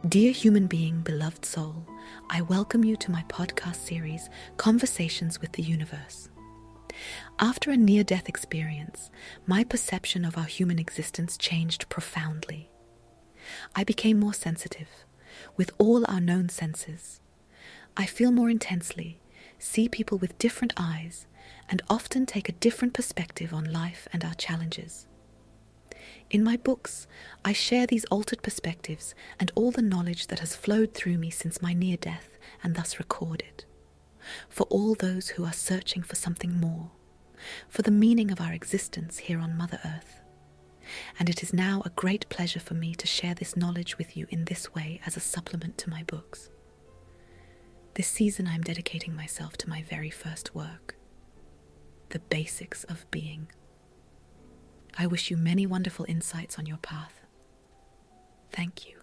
Dear human being, beloved soul, I welcome you to my podcast series, Conversations with the Universe. After a near-death experience, my perception of our human existence changed profoundly. I became more sensitive, with all our known senses. I feel more intensely, see people with different eyes, and often take a different perspective on life and our challenges. In my books, I share these altered perspectives and all the knowledge that has flowed through me since my near death and thus record it. For all those who are searching for something more, for the meaning of our existence here on Mother Earth. And it is now a great pleasure for me to share this knowledge with you in this way as a supplement to my books. This season I am dedicating myself to my very first work, the basics of being. I wish you many wonderful insights on your path. Thank you.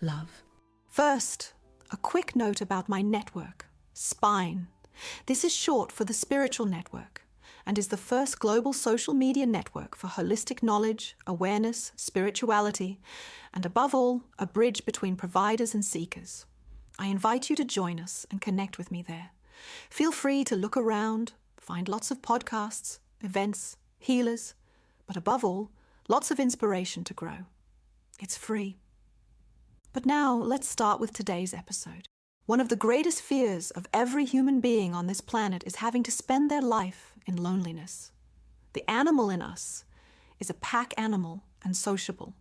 Love. First, a quick note about my network, SPINE. This is short for the Spiritual Network and is the first global social media network for holistic knowledge, awareness, spirituality, and above all, a bridge between providers and seekers. I invite you to join us and connect with me there. Feel free to look around, find lots of podcasts, events, healers, but above all, lots of inspiration to grow. It's free. But now let's start with today's episode. One of the greatest fears of every human being on this planet is having to spend their life in loneliness. The animal in us is a pack animal and sociable.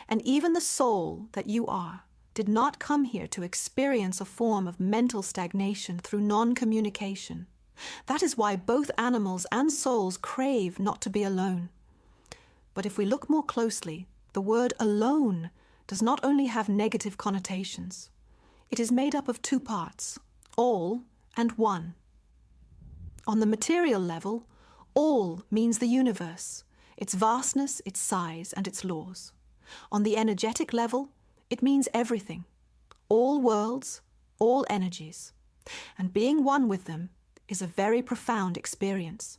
And even the soul that you are did not come here to experience a form of mental stagnation through non-communication. That is why both animals and souls crave not to be alone. But if we look more closely, the word alone does not only have negative connotations. It is made up of two parts, all and one. On the material level, all means the universe, its vastness, its size, and its laws. On the energetic level, it means everything, all worlds, all energies. And being one with them is a very profound experience.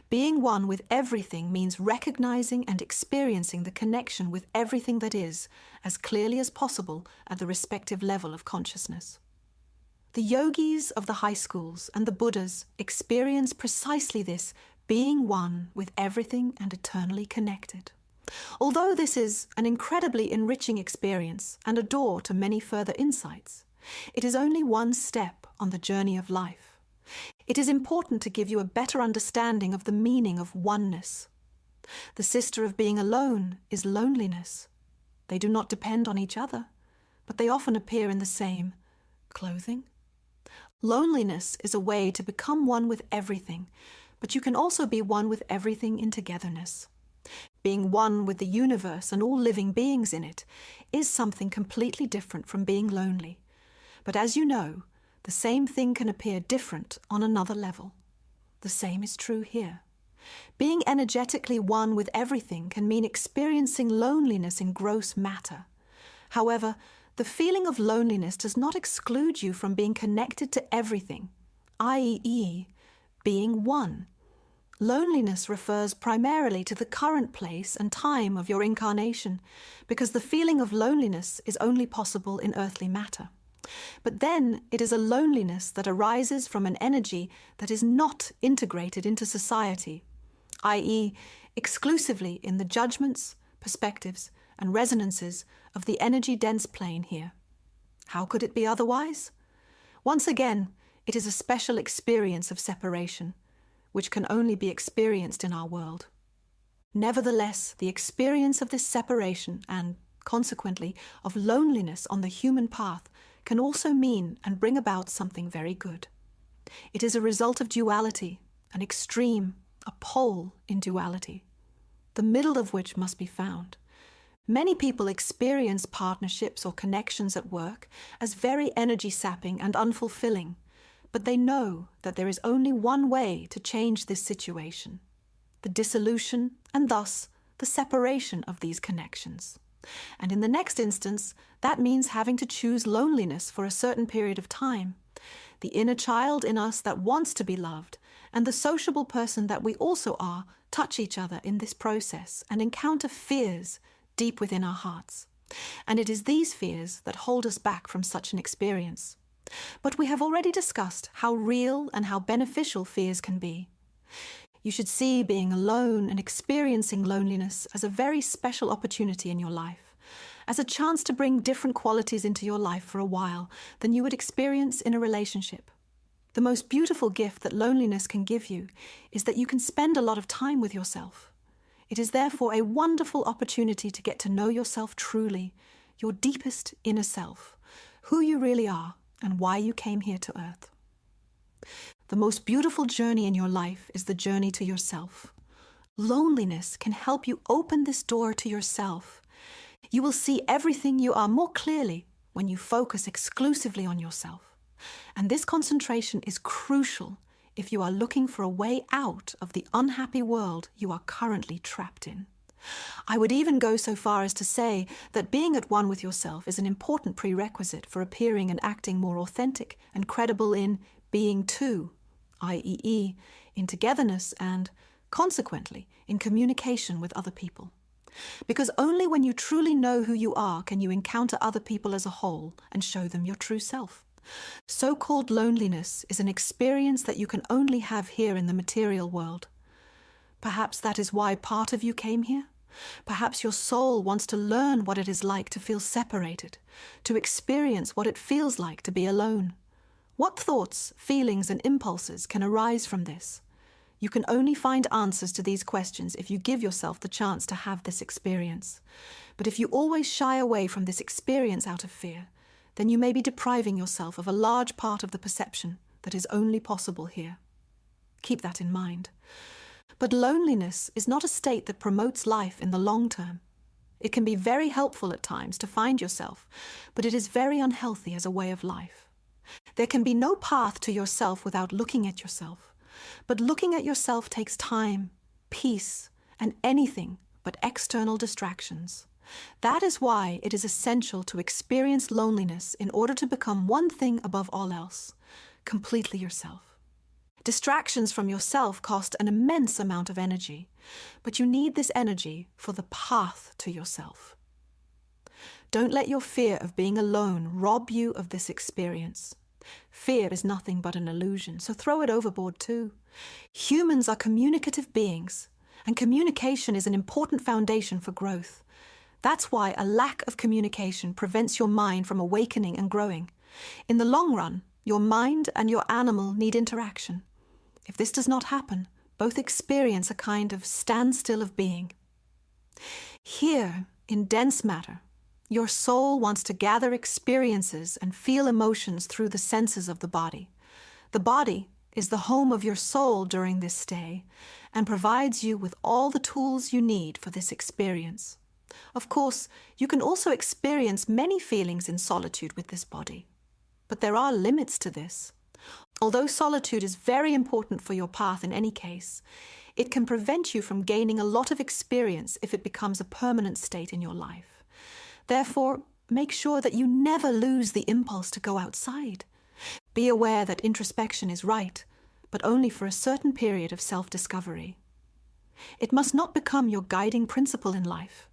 Being one with everything means recognizing and experiencing the connection with everything that is as clearly as possible at the respective level of consciousness. The yogis of the high schools and the Buddhas experience precisely this, being one with everything and eternally connected. Although this is an incredibly enriching experience and a door to many further insights, it is only one step on the journey of life. It is important to give you a better understanding of the meaning of oneness. The sister of being alone is loneliness. They do not depend on each other, but they often appear in the same clothing. Loneliness is a way to become one with everything, but you can also be one with everything in togetherness. Being one with the universe and all living beings in it is something completely different from being lonely. But as you know, the same thing can appear different on another level. The same is true here. Being energetically one with everything can mean experiencing loneliness in gross matter. However, the feeling of loneliness does not exclude you from being connected to everything, i.e., being one. Loneliness refers primarily to the current place and time of your incarnation, because the feeling of loneliness is only possible in earthly matter. But then it is a loneliness that arises from an energy that is not integrated into society, i.e., exclusively in the judgments, perspectives, and resonances of the energy-dense plane here. How could it be otherwise? Once again, it is a special experience of separation, which can only be experienced in our world. Nevertheless, the experience of this separation and, consequently, of loneliness on the human path can also mean and bring about something very good. It is a result of duality, an extreme, a pole in duality, the middle of which must be found. Many people experience partnerships or connections at work as very energy-sapping and unfulfilling, but they know that there is only one way to change this situation: the dissolution and thus the separation of these connections. And in the next instance, that means having to choose loneliness for a certain period of time. The inner child in us that wants to be loved and the sociable person that we also are touch each other in this process and encounter fears deep within our hearts. And it is these fears that hold us back from such an experience. But we have already discussed how real and how beneficial fears can be. You should see being alone and experiencing loneliness as a very special opportunity in your life, as a chance to bring different qualities into your life for a while than you would experience in a relationship. The most beautiful gift that loneliness can give you is that you can spend a lot of time with yourself. It is therefore a wonderful opportunity to get to know yourself truly, your deepest inner self, who you really are, and why you came here to earth. The most beautiful journey in your life is the journey to yourself. Loneliness can help you open this door to yourself. You will see everything you are more clearly when you focus exclusively on yourself. And this concentration is crucial if you are looking for a way out of the unhappy world you are currently trapped in. I would even go so far as to say that being at one with yourself is an important prerequisite for appearing and acting more authentic and credible in being two, i.e., in togetherness and, consequently, in communication with other people. Because only when you truly know who you are can you encounter other people as a whole and show them your true self. So-called loneliness is an experience that you can only have here in the material world. Perhaps that is why part of you came here. Perhaps your soul wants to learn what it is like to feel separated, to experience what it feels like to be alone. What thoughts, feelings, and impulses can arise from this? You can only find answers to these questions if you give yourself the chance to have this experience. But if you always shy away from this experience out of fear, then you may be depriving yourself of a large part of the perception that is only possible here. Keep that in mind. But loneliness is not a state that promotes life in the long term. It can be very helpful at times to find yourself, but it is very unhealthy as a way of life. There can be no path to yourself without looking at yourself. But looking at yourself takes time, peace, and anything but external distractions. That is why it is essential to experience loneliness in order to become one thing above all else, completely yourself. Distractions from yourself cost an immense amount of energy, but you need this energy for the path to yourself. Don't let your fear of being alone rob you of this experience. Fear is nothing but an illusion, so throw it overboard too. Humans are communicative beings, and communication is an important foundation for growth. That's why a lack of communication prevents your mind from awakening and growing. In the long run, your mind and your animal need interaction. If this does not happen, both experience a kind of standstill of being. Here, in dense matter, your soul wants to gather experiences and feel emotions through the senses of the body. The body is the home of your soul during this stay and provides you with all the tools you need for this experience. Of course, you can also experience many feelings in solitude with this body. But there are limits to this. Although solitude is very important for your path in any case, it can prevent you from gaining a lot of experience if it becomes a permanent state in your life. Therefore, make sure that you never lose the impulse to go outside. Be aware that introspection is right, but only for a certain period of self-discovery. It must not become your guiding principle in life.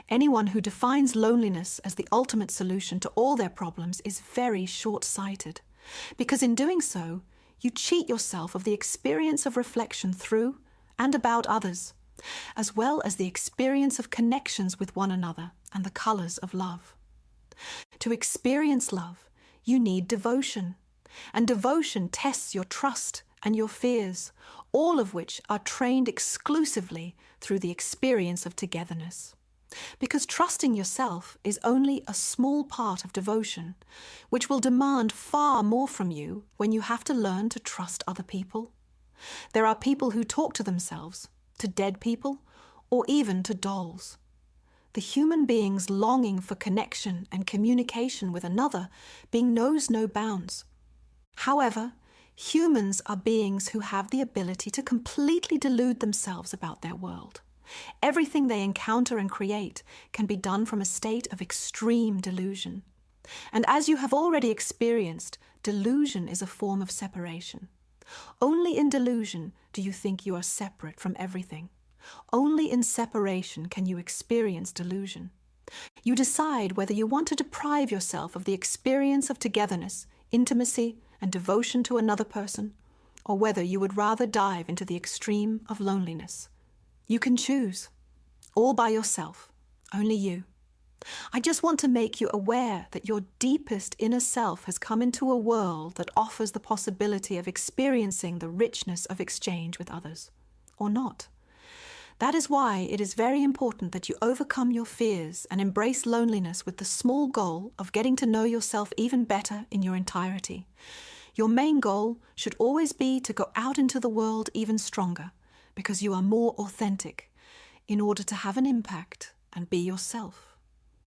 Anyone who defines loneliness as the ultimate solution to all their problems is very short-sighted, because in doing so, you cheat yourself of the experience of reflection through and about others, as well as the experience of connections with one another and the colors of love. To experience love, you need devotion, and devotion tests your trust and your fears, all of which are trained exclusively through the experience of togetherness. Because trusting yourself is only a small part of devotion, which will demand far more from you when you have to learn to trust other people. There are people who talk to themselves, to dead people, or even to dolls. The human being's longing for connection and communication with another being knows no bounds. However, humans are beings who have the ability to completely delude themselves about their world. Everything they encounter and create can be done from a state of extreme delusion. And as you have already experienced, delusion is a form of separation. Only in delusion do you think you are separate from everything. Only in separation can you experience delusion. You decide whether you want to deprive yourself of the experience of togetherness, intimacy, and devotion to another person, or whether you would rather dive into the extreme of loneliness. You can choose, all by yourself, only you. I just want to make you aware that your deepest inner self has come into a world that offers the possibility of experiencing the richness of exchange with others, or not. That is why it is very important that you overcome your fears and embrace loneliness with the small goal of getting to know yourself even better in your entirety. Your main goal should always be to go out into the world even stronger, because you are more authentic, in order to have an impact and be yourself.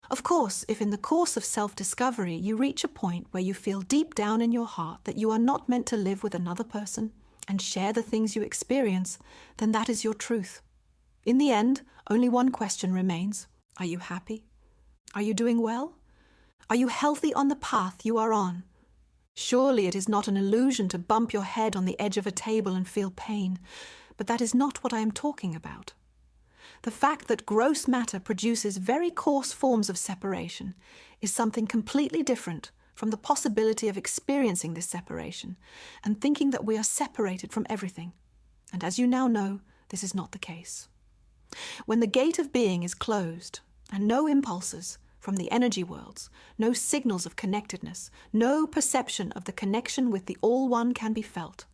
Of course, if in the course of self-discovery you reach a point where you feel deep down in your heart that you are not meant to live with another person and share the things you experience, then that is your truth. In the end, only one question remains. Are you happy? Are you doing well? Are you healthy on the path you are on? Surely it is not an illusion to bump your head on the edge of a table and feel pain, but that is not what I am talking about. The fact that gross matter produces very coarse forms of separation is something completely different from the possibility of experiencing this separation and thinking that we are separated from everything. And as you now know, this is not the case. When the gate of being is closed, and no impulses from the energy worlds, no signals of connectedness, no perception of the connection with the All-One can be felt,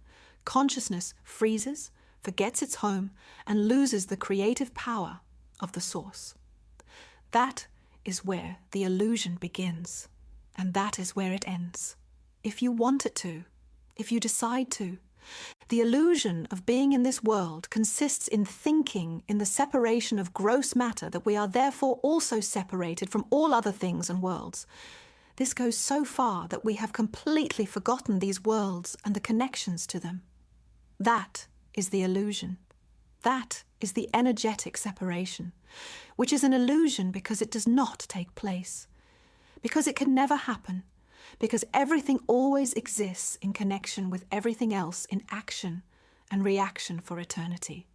consciousness freezes, forgets its home, and loses the creative power of the source. That is where the illusion begins, and that is where it ends. If you want it to, if you decide to. The illusion of being in this world consists in thinking in the separation of gross matter that we are therefore also separated from all other things and worlds. This goes so far that we have completely forgotten these worlds and the connections to them. That is the illusion. That is the energetic separation, which is an illusion because it does not take place, because it can never happen, because everything always exists in connection with everything else in action and reaction for eternity.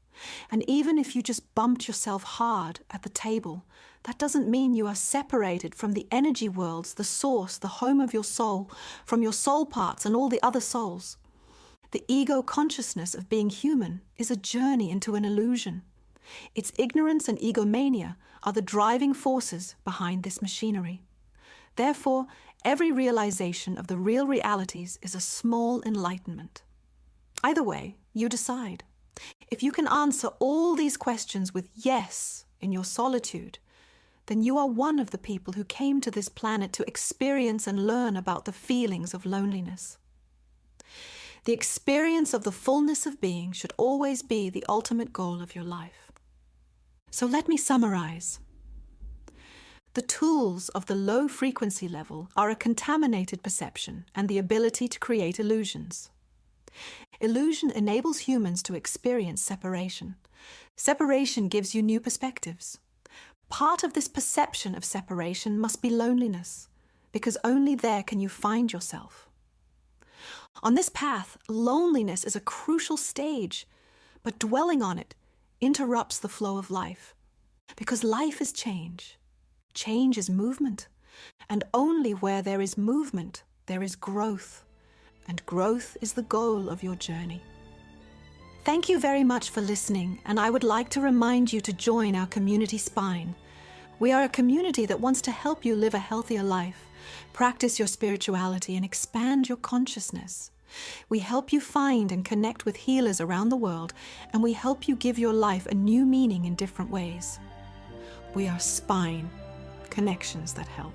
And even if you just bumped yourself hard at the table, that doesn't mean you are separated from the energy worlds, the source, the home of your soul, from your soul parts and all the other souls. The ego consciousness of being human is a journey into an illusion. Its ignorance and egomania are the driving forces behind this machinery. Therefore, every realization of the real realities is a small enlightenment. Either way, you decide. If you can answer all these questions with yes in your solitude, then you are one of the people who came to this planet to experience and learn about the feelings of loneliness. The experience of the fullness of being should always be the ultimate goal of your life. So let me summarize. The tools of the low frequency level are a contaminated perception and the ability to create illusions. Illusion enables humans to experience separation. Separation gives you new perspectives. Part of this perception of separation must be loneliness, because only there can you find yourself. On this path, loneliness is a crucial stage, but dwelling on it interrupts the flow of life, because life is change. Change is movement, and only where there is movement, there is growth, and growth is the goal of your journey. Thank you very much for listening, and I would like to remind you to join our community Spine. We are a community that wants to help you live a healthier life, practice your spirituality, and expand your consciousness. We help you find and connect with healers around the world, and we help you give your life a new meaning in different ways. We are Spine. Connections that help.